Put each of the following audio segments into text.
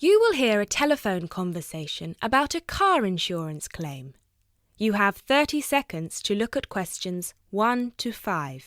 You will hear a telephone conversation about a car insurance claim. You have 30 seconds to look at questions 1 to 5.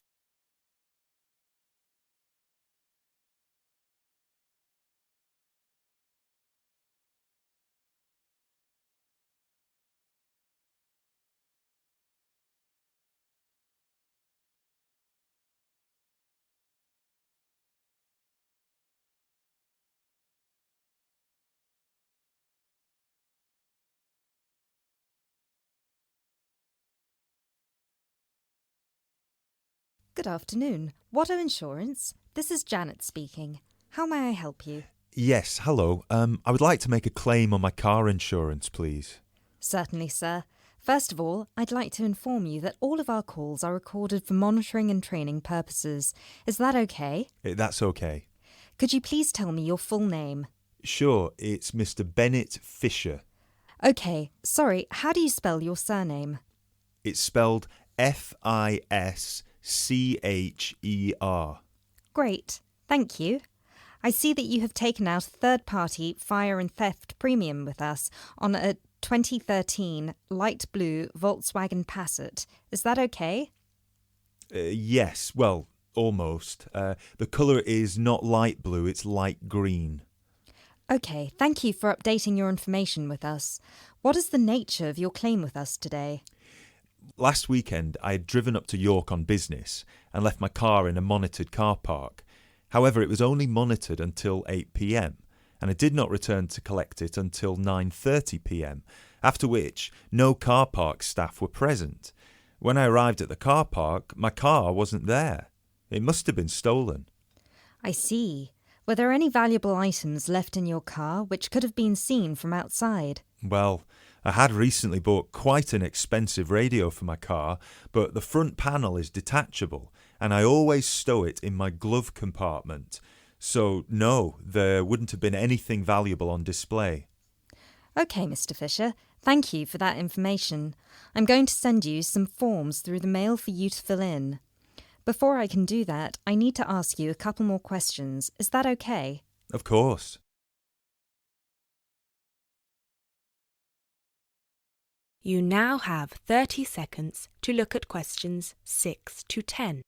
Good afternoon. Watto Insurance. This is Janet speaking. How may I help you? Yes, hello. I would like to make a claim on my car insurance, please. Certainly, sir. First of all, I'd like to inform you that all of our calls are recorded for monitoring and training purposes. Is that okay? That's okay. Could you please tell me your full name? Sure, it's Mr. Bennett Fisher. Okay, sorry, how do you spell your surname? It's spelled Fischer. Great, thank you. I see that you have taken out a third-party fire and theft premium with us on a 2013 light blue Volkswagen Passat. Is that okay? Yes, well, almost. The colour is not light blue, it's light green. Okay, thank you for updating your information with us. What is the nature of your claim with us today? Last weekend, I had driven up to York on business and left my car in a monitored car park. However, it was only monitored until 8 p.m, and I did not return to collect it until 9:30 p.m, after which no car park staff were present. When I arrived at the car park, my car wasn't there. It must have been stolen. I see. Were there any valuable items left in your car which could have been seen from outside? Well, I had recently bought quite an expensive radio for my car, but the front panel is detachable, and I always stow it in my glove compartment. So, no, there wouldn't have been anything valuable on display. Okay, Mr. Fisher. Thank you for that information. I'm going to send you some forms through the mail for you to fill in. Before I can do that, I need to ask you a couple more questions. Is that okay? Of course. You now have 30 seconds to look at questions 6 to 10.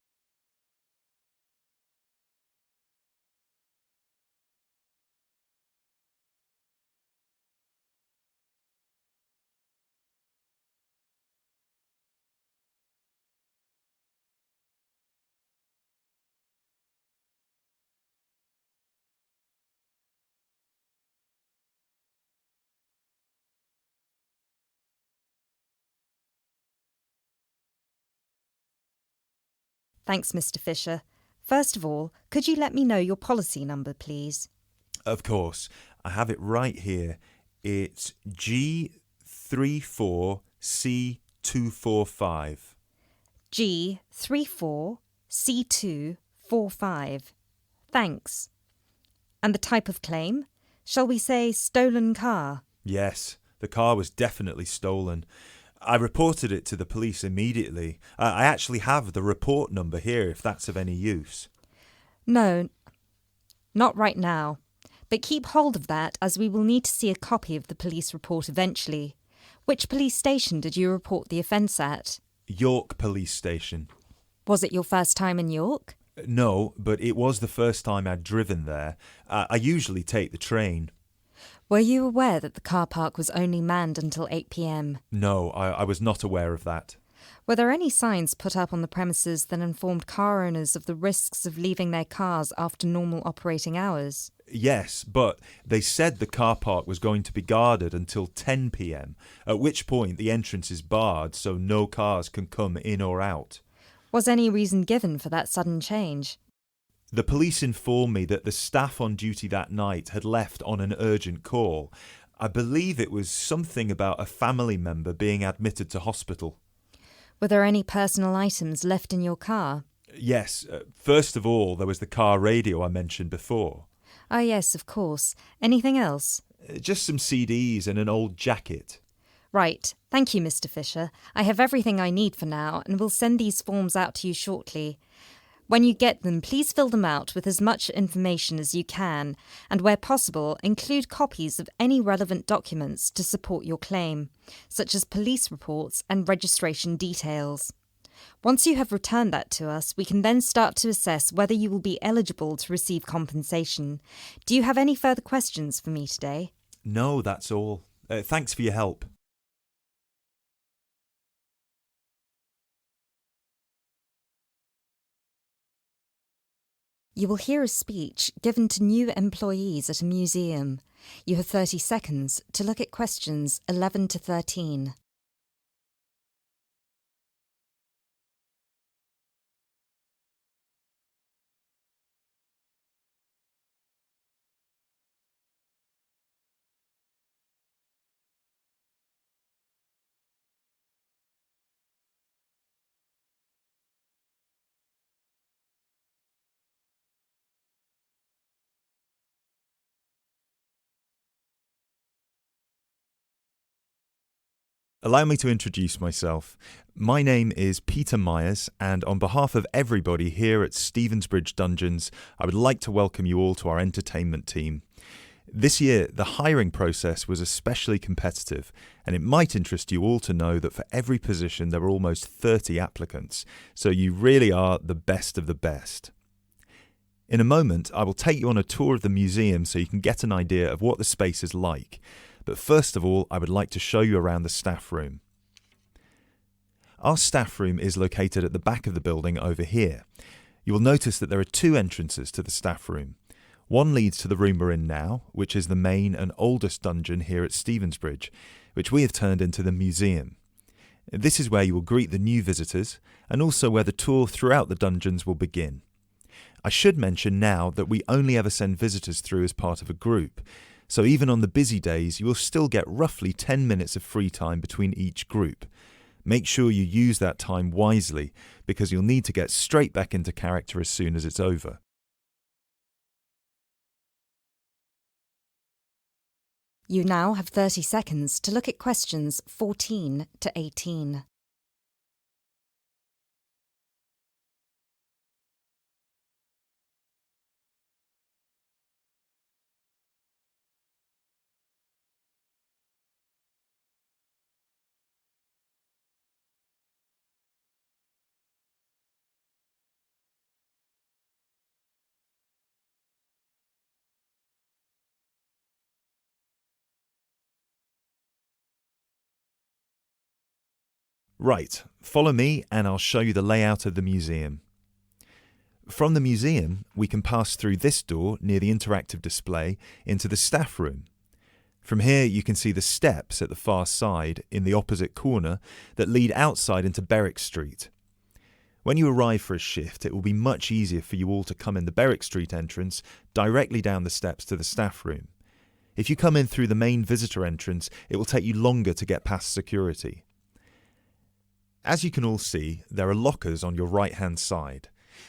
Thanks, Mr. Fisher. First of all, could you let me know your policy number, please? Of course. I have it right here. It's G34C245. G34C245. Thanks. And the type of claim? Shall we say stolen car? Yes, the car was definitely stolen. I reported it to the police immediately. I actually have the report number here if that's of any use. No, not right now. But keep hold of that as we will need to see a copy of the police report eventually. Which police station did you report the offence at? York Police Station. Was it your first time in York? No, but it was the first time I'd driven there. I usually take the train. Were you aware that the car park was only manned until 8 p.m? No, I was not aware of that. Were there any signs put up on the premises that informed car owners of the risks of leaving their cars after normal operating hours? Yes, but they said the car park was going to be guarded until 10 p.m, at which point the entrance is barred so no cars can come in or out. Was any reason given for that sudden change? The police informed me that the staff on duty that night had left on an urgent call. I believe it was something about a family member being admitted to hospital. Were there any personal items left in your car? Yes, first of all, there was the car radio I mentioned before. Ah, yes, of course. Anything else? Just some CDs and an old jacket. Right. Thank you, Mr. Fisher. I have everything I need for now and will send these forms out to you shortly. When you get them, please fill them out with as much information as you can and, where possible, include copies of any relevant documents to support your claim, such as police reports and registration details. Once you have returned that to us, we can then start to assess whether you will be eligible to receive compensation. Do you have any further questions for me today? No, that's all. Thanks for your help. You will hear a speech given to new employees at a museum. You have 30 seconds to look at questions 11 to 13. Allow me to introduce myself. My name is Peter Myers, and on behalf of everybody here at Stevensbridge Dungeons, I would like to welcome you all to our entertainment team. This year, the hiring process was especially competitive, and it might interest you all to know that for every position there were almost 30 applicants, so you really are the best of the best. In a moment, I will take you on a tour of the museum so you can get an idea of what the space is like. But first of all, I would like to show you around the staff room. Our staff room is located at the back of the building over here. You will notice that there are two entrances to the staff room. One leads to the room we're in now, which is the main and oldest dungeon here at Stevensbridge, which we have turned into the museum. This is where you will greet the new visitors, and also where the tour throughout the dungeons will begin. I should mention now that we only ever send visitors through as part of a group, so even on the busy days you will still get roughly 10 minutes of free time between each group. Make sure you use that time wisely, because you'll need to get straight back into character as soon as it's over. You now have 30 seconds to look at questions 14 to 18. Right, follow me and I'll show you the layout of the museum. From the museum, we can pass through this door near the interactive display into the staff room. From here you can see the steps at the far side in the opposite corner that lead outside into Berwick Street. When you arrive for a shift, it will be much easier for you all to come in the Berwick Street entrance directly down the steps to the staff room. If you come in through the main visitor entrance, it will take you longer to get past security. As you can all see, there are lockers on your right-hand side.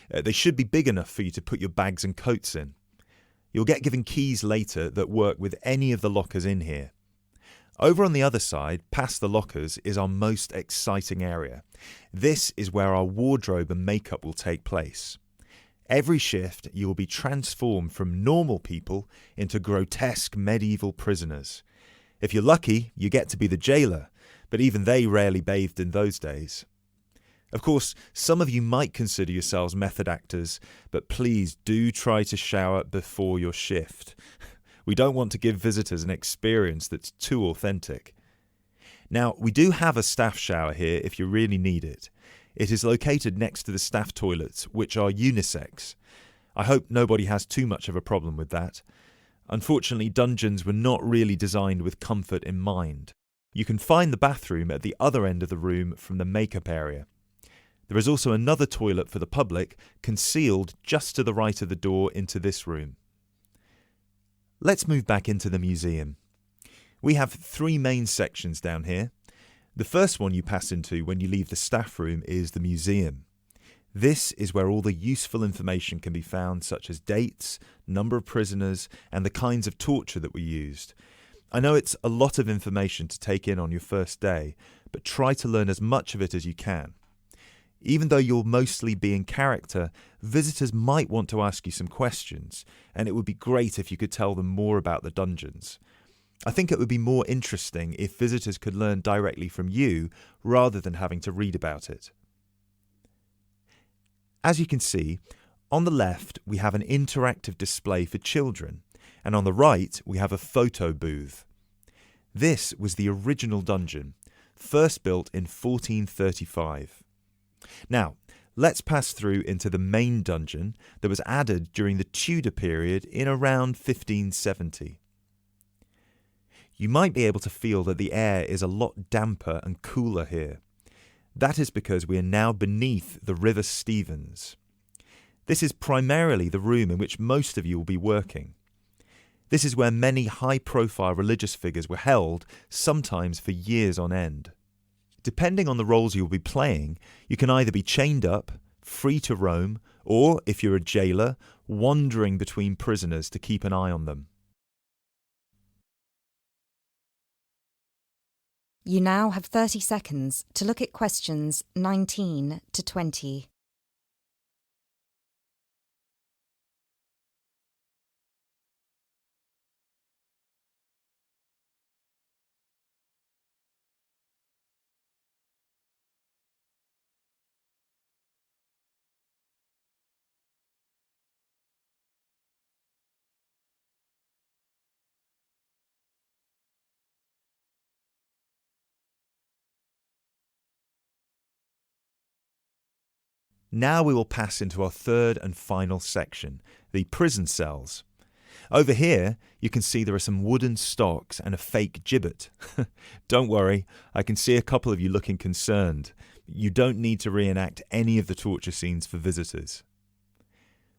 They should be big enough for you to put your bags and coats in. You'll get given keys later that work with any of the lockers in here. Over on the other side, past the lockers, is our most exciting area. This is where our wardrobe and makeup will take place. Every shift, you will be transformed from normal people into grotesque medieval prisoners. If you're lucky, you get to be the jailer, but even they rarely bathed in those days. Of course, some of you might consider yourselves method actors, but please do try to shower before your shift. We don't want to give visitors an experience that's too authentic. Now, we do have a staff shower here if you really need it. It is located next to the staff toilets, which are unisex. I hope nobody has too much of a problem with that. Unfortunately, dungeons were not really designed with comfort in mind. You can find the bathroom at the other end of the room from the makeup area. There is also another toilet for the public, concealed just to the right of the door into this room. Let's move back into the museum. We have three main sections down here. The first one you pass into when you leave the staff room is the museum. This is where all the useful information can be found, such as dates, number of prisoners, and the kinds of torture that were used. I know it's a lot of information to take in on your first day, but try to learn as much of it as you can. Even though you'll mostly be in character, visitors might want to ask you some questions, and it would be great if you could tell them more about the dungeons. I think it would be more interesting if visitors could learn directly from you rather than having to read about it. As you can see, on the left we have an interactive display for children, and on the right we have a photo booth. This was the original dungeon, first built in 1435. Now, let's pass through into the main dungeon that was added during the Tudor period in around 1570. You might be able to feel that the air is a lot damper and cooler here. That is because we are now beneath the River Stevens. This is primarily the room in which most of you will be working. This is where many high-profile religious figures were held, sometimes for years on end. Depending on the roles you'll be playing, you can either be chained up, free to roam, or, if you're a jailer, wandering between prisoners to keep an eye on them. You now have 30 seconds to look at questions 19 to 20. Now we will pass into our third and final section, the prison cells. Over here, you can see there are some wooden stocks and a fake gibbet. Don't worry, I can see a couple of you looking concerned. You don't need to reenact any of the torture scenes for visitors.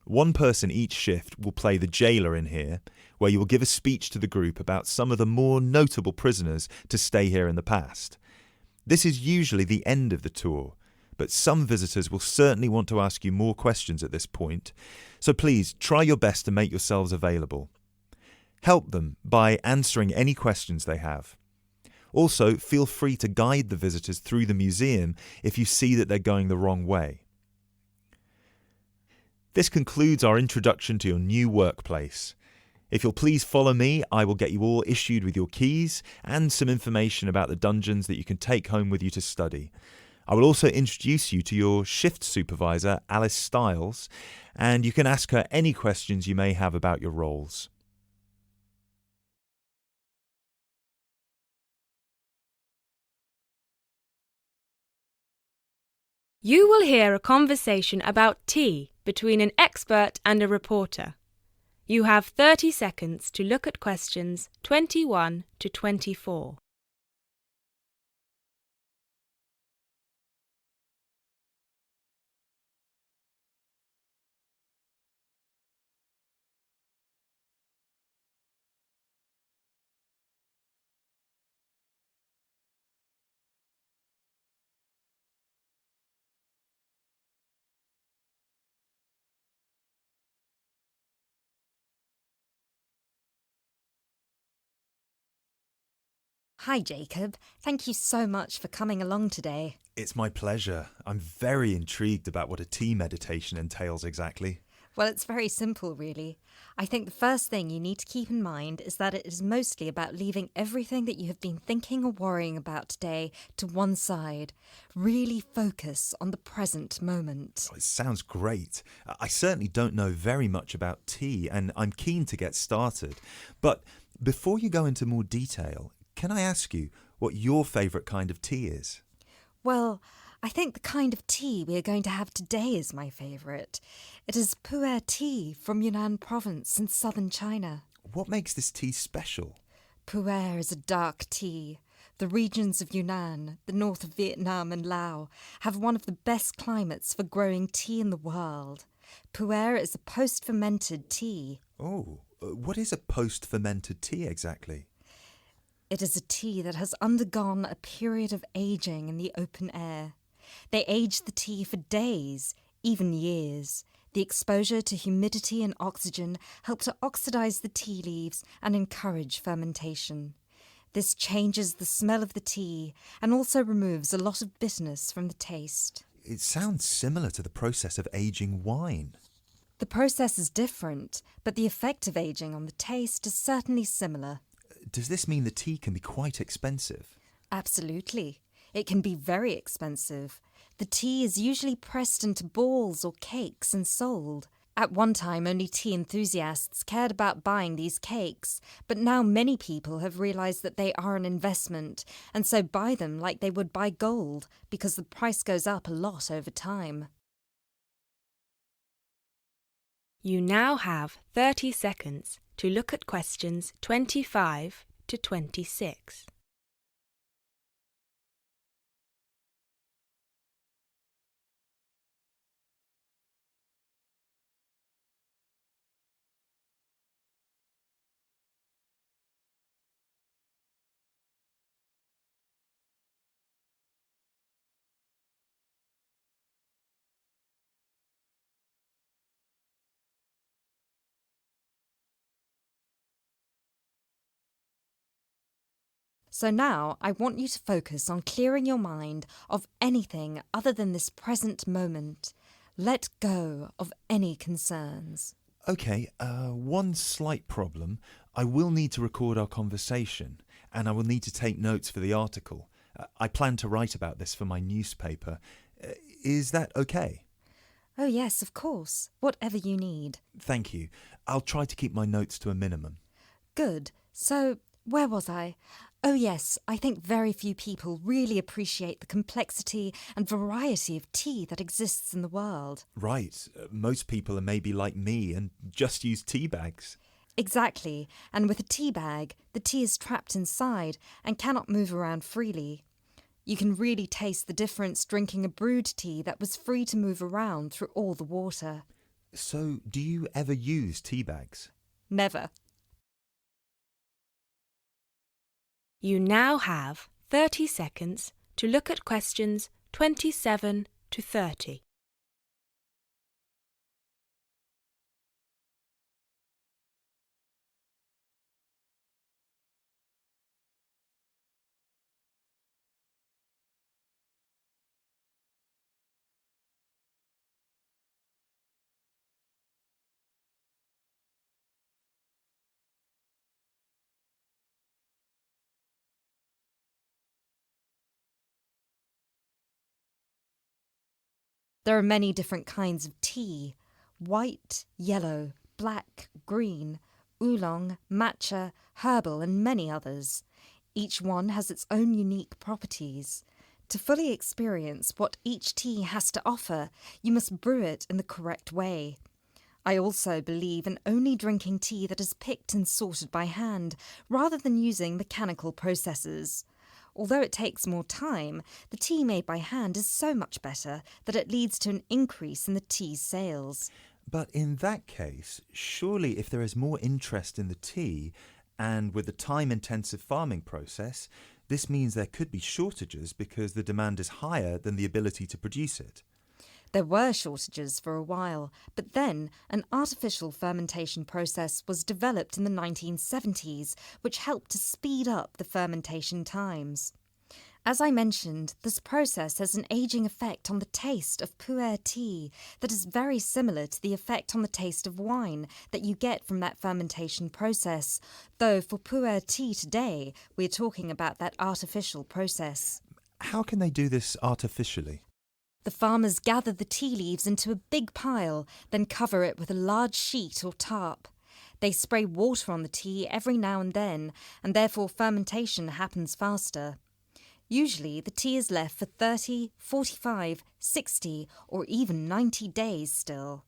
One person each shift will play the jailer in here, where you will give a speech to the group about some of the more notable prisoners to stay here in the past. This is usually the end of the tour, but some visitors will certainly want to ask you more questions at this point, so please try your best to make yourselves available. Help them by answering any questions they have. Also, feel free to guide the visitors through the museum if you see that they're going the wrong way. This concludes our introduction to your new workplace. If you'll please follow me, I will get you all issued with your keys and some information about the dungeons that you can take home with you to study. I will also introduce you to your shift supervisor, Alice Stiles, and you can ask her any questions you may have about your roles. You will hear a conversation about tea between an expert and a reporter. You have 30 seconds to look at questions 21 to 24. Hi, Jacob. Thank you so much for coming along today. It's my pleasure. I'm very intrigued about what a tea meditation entails exactly. Well, it's very simple, really. I think the first thing you need to keep in mind is that it is mostly about leaving everything that you have been thinking or worrying about today to one side. Really focus on the present moment. It sounds great. I certainly don't know very much about tea, and I'm keen to get started. But before you go into more detail, can I ask you what your favourite kind of tea is? Well, I think the kind of tea we are going to have today is my favourite. It is pu'er tea from Yunnan province in southern China. What makes this tea special? Pu'er is a dark tea. The regions of Yunnan, the north of Vietnam and Laos, have one of the best climates for growing tea in the world. Pu'er is a post-fermented tea. Oh, what is a post-fermented tea exactly? It is a tea that has undergone a period of aging in the open air. They age the tea for days, even years. The exposure to humidity and oxygen help to oxidize the tea leaves and encourage fermentation. This changes the smell of the tea and also removes a lot of bitterness from the taste. It sounds similar to the process of aging wine. The process is different, but the effect of aging on the taste is certainly similar. Does this mean the tea can be quite expensive? Absolutely. It can be very expensive. The tea is usually pressed into balls or cakes and sold. At one time, only tea enthusiasts cared about buying these cakes, but now many people have realised that they are an investment, and so buy them like they would buy gold, because the price goes up a lot over time. You now have 30 seconds to look at questions 25 to 26. So now I want you to focus on clearing your mind of anything other than this present moment. Let go of any concerns. OK, one slight problem. I will need to record our conversation, and I will need to take notes for the article. I plan to write about this for my newspaper. Is that OK? Oh yes, of course. Whatever you need. Thank you. I'll try to keep my notes to a minimum. Good. So, where was I? Oh yes, I think very few people really appreciate the complexity and variety of tea that exists in the world. Right. Most people are maybe like me and just use tea bags. Exactly. And with a tea bag, the tea is trapped inside and cannot move around freely. You can really taste the difference drinking a brewed tea that was free to move around through all the water. So, do you ever use tea bags? Never. You now have 30 seconds to look at questions 27 to 30. There are many different kinds of tea: white, yellow, black, green, oolong, matcha, herbal and many others. Each one has its own unique properties. To fully experience what each tea has to offer, you must brew it in the correct way. I also believe in only drinking tea that is picked and sorted by hand, rather than using mechanical processes. Although it takes more time, the tea made by hand is so much better that it leads to an increase in the tea's sales. But in that case, surely if there is more interest in the tea, and with the time-intensive farming process, this means there could be shortages because the demand is higher than the ability to produce it. There were shortages for a while, but then an artificial fermentation process was developed in the 1970s, which helped to speed up the fermentation times. As I mentioned, this process has an aging effect on the taste of pu'er tea that is very similar to the effect on the taste of wine that you get from that fermentation process, though for pu'er tea today, we're talking about that artificial process. How can they do this artificially? The farmers gather the tea leaves into a big pile, then cover it with a large sheet or tarp. They spray water on the tea every now and then, and therefore fermentation happens faster. Usually, the tea is left for 30, 45, 60, or even 90 days still.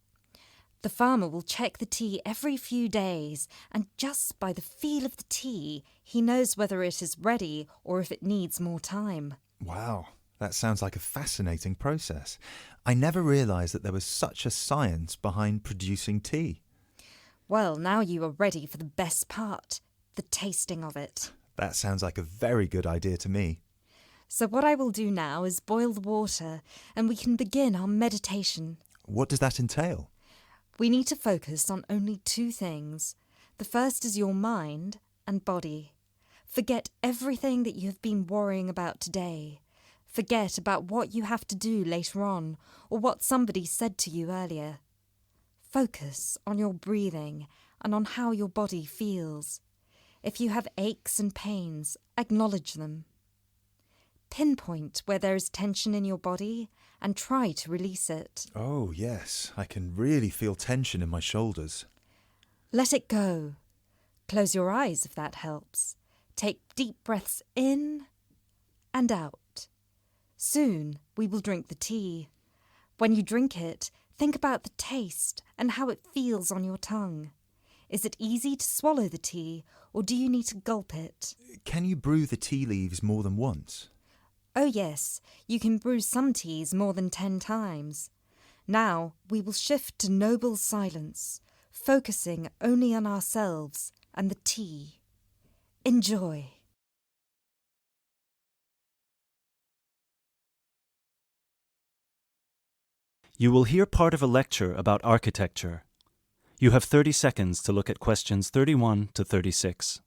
The farmer will check the tea every few days, and just by the feel of the tea, he knows whether it is ready or if it needs more time. Wow. That sounds like a fascinating process. I never realised that there was such a science behind producing tea. Well, now you are ready for the best part, the tasting of it. That sounds like a very good idea to me. So what I will do now is boil the water, and we can begin our meditation. What does that entail? We need to focus on only two things. The first is your mind and body. Forget everything that you have been worrying about today. Forget about what you have to do later on or what somebody said to you earlier. Focus on your breathing and on how your body feels. If you have aches and pains, acknowledge them. Pinpoint where there is tension in your body and try to release it. Oh, yes, I can really feel tension in my shoulders. Let it go. Close your eyes if that helps. Take deep breaths in and out. Soon we will drink the tea. When you drink it, think about the taste and how it feels on your tongue. Is it easy to swallow the tea, or do you need to gulp it? Can you brew the tea leaves more than once? Oh yes, you can brew some teas more than 10 times. Now we will shift to noble silence, focusing only on ourselves and the tea. Enjoy. You will hear part of a lecture about architecture. You have 30 seconds to look at questions 31 to 36.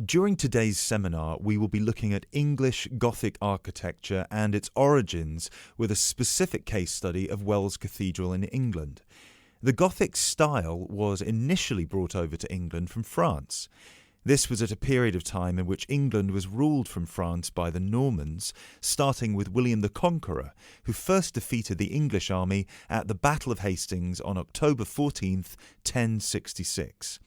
During today's seminar, we will be looking at English Gothic architecture and its origins with a specific case study of Wells Cathedral in England. The Gothic style was initially brought over to England from France. This was at a period of time in which England was ruled from France by the Normans, starting with William the Conqueror, who first defeated the English army at the Battle of Hastings on October 14th, 1066.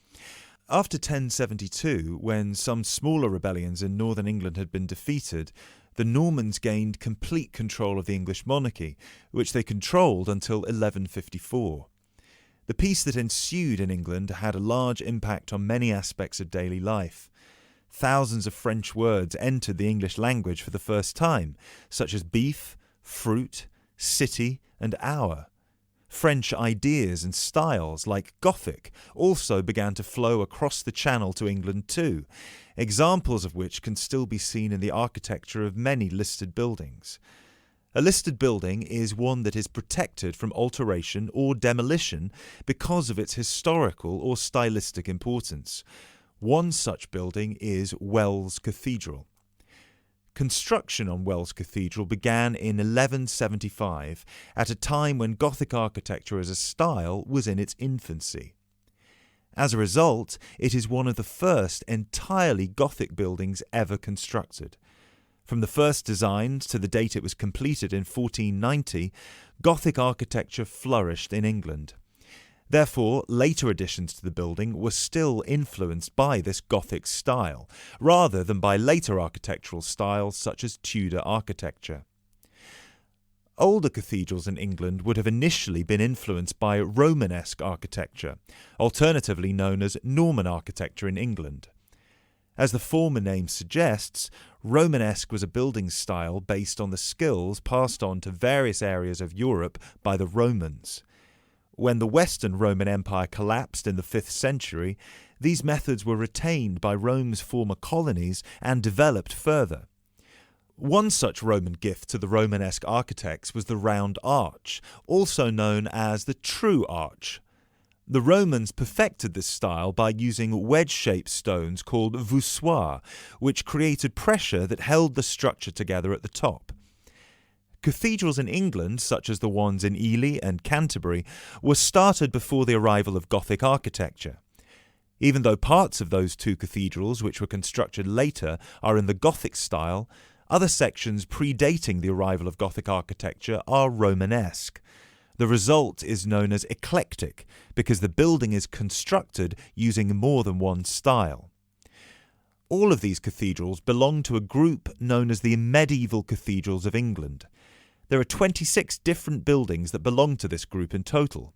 After 1072, when some smaller rebellions in northern England had been defeated, the Normans gained complete control of the English monarchy, which they controlled until 1154. The peace that ensued in England had a large impact on many aspects of daily life. Thousands of French words entered the English language for the first time, such as beef, fruit, city, and hour. French ideas and styles like Gothic also began to flow across the Channel to England too, examples of which can still be seen in the architecture of many listed buildings. A listed building is one that is protected from alteration or demolition because of its historical or stylistic importance. One such building is Wells Cathedral. Construction on Wells Cathedral began in 1175, at a time when Gothic architecture as a style was in its infancy. As a result, it is one of the first entirely Gothic buildings ever constructed. From the first design to the date it was completed in 1490, Gothic architecture flourished in England. Therefore, later additions to the building were still influenced by this Gothic style, rather than by later architectural styles such as Tudor architecture. Older cathedrals in England would have initially been influenced by Romanesque architecture, alternatively known as Norman architecture in England. As the former name suggests, Romanesque was a building style based on the skills passed on to various areas of Europe by the Romans. When the Western Roman Empire collapsed in the 5th century, these methods were retained by Rome's former colonies and developed further. One such Roman gift to the Romanesque architects was the round arch, also known as the true arch. The Romans perfected this style by using wedge-shaped stones called voussoirs, which created pressure that held the structure together at the top. Cathedrals in England, such as the ones in Ely and Canterbury, were started before the arrival of Gothic architecture. Even though parts of those two cathedrals, which were constructed later, are in the Gothic style, other sections predating the arrival of Gothic architecture are Romanesque. The result is known as eclectic, because the building is constructed using more than one style. All of these cathedrals belong to a group known as the Medieval Cathedrals of England. There are 26 different buildings that belong to this group in total.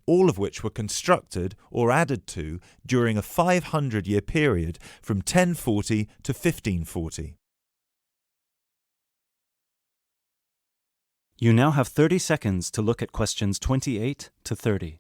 all of which were constructed or added to during a 500-year period from 1040 to 1540. You now have 30 seconds to look at questions 28 to 30.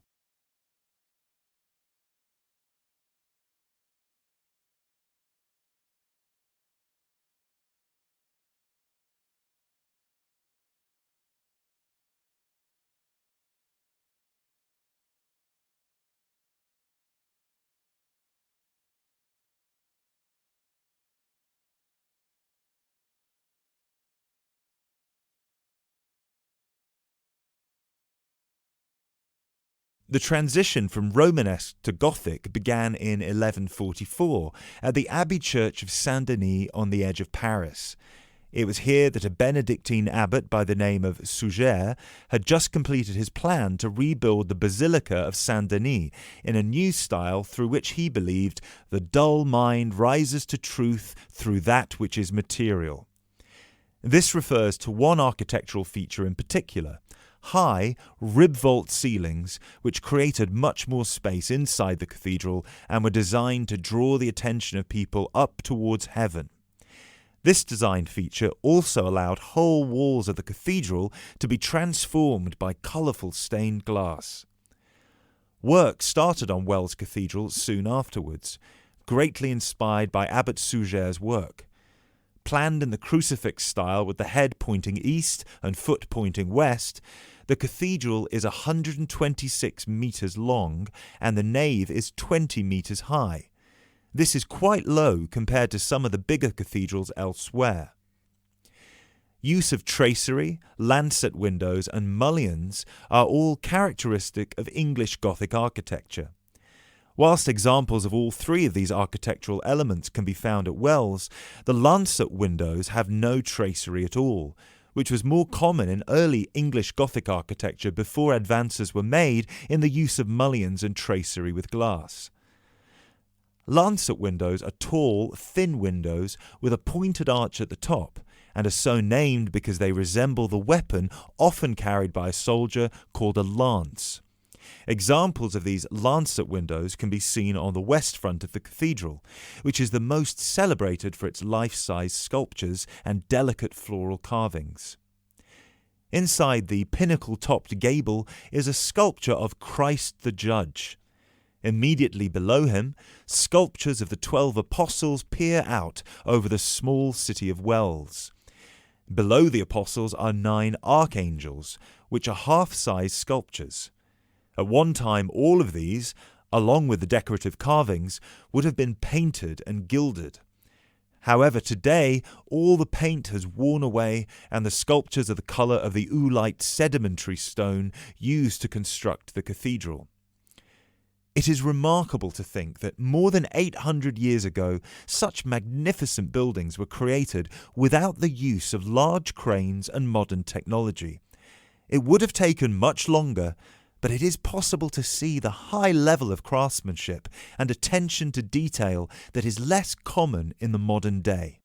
The transition from Romanesque to Gothic began in 1144 at the Abbey Church of Saint-Denis on the edge of Paris. It was here that a Benedictine abbot by the name of Suger had just completed his plan to rebuild the Basilica of Saint-Denis in a new style through which he believed the dull mind rises to truth through that which is material. This refers to one architectural feature in particular: high, rib-vault ceilings which created much more space inside the cathedral and were designed to draw the attention of people up towards heaven. This design feature also allowed whole walls of the cathedral to be transformed by colourful stained glass. Work started on Wells Cathedral soon afterwards, greatly inspired by Abbot Suger's work. Planned in the crucifix style with the head pointing east and foot pointing west, the cathedral is 126 metres long and the nave is 20 metres high. This is quite low compared to some of the bigger cathedrals elsewhere. Use of tracery, lancet windows and mullions are all characteristic of English Gothic architecture. Whilst examples of all three of these architectural elements can be found at Wells, the lancet windows have no tracery at all, which was more common in early English Gothic architecture before advances were made in the use of mullions and tracery with glass. Lancet windows are tall, thin windows with a pointed arch at the top, and are so named because they resemble the weapon often carried by a soldier called a lance. Examples of these lancet windows can be seen on the west front of the cathedral, which is the most celebrated for its life-size sculptures and delicate floral carvings. Inside the pinnacle-topped gable is a sculpture of Christ the Judge. Immediately below him, sculptures of the 12 apostles peer out over the small city of Wells. Below the apostles are 9 archangels, which are half-size sculptures. At one time, all of these, along with the decorative carvings, would have been painted and gilded. However, today, all the paint has worn away and the sculptures are the colour of the oolite sedimentary stone used to construct the cathedral. It is remarkable to think that more than 800 years ago, such magnificent buildings were created without the use of large cranes and modern technology. It would have taken much longer, but it is possible to see the high level of craftsmanship and attention to detail that is less common in the modern day.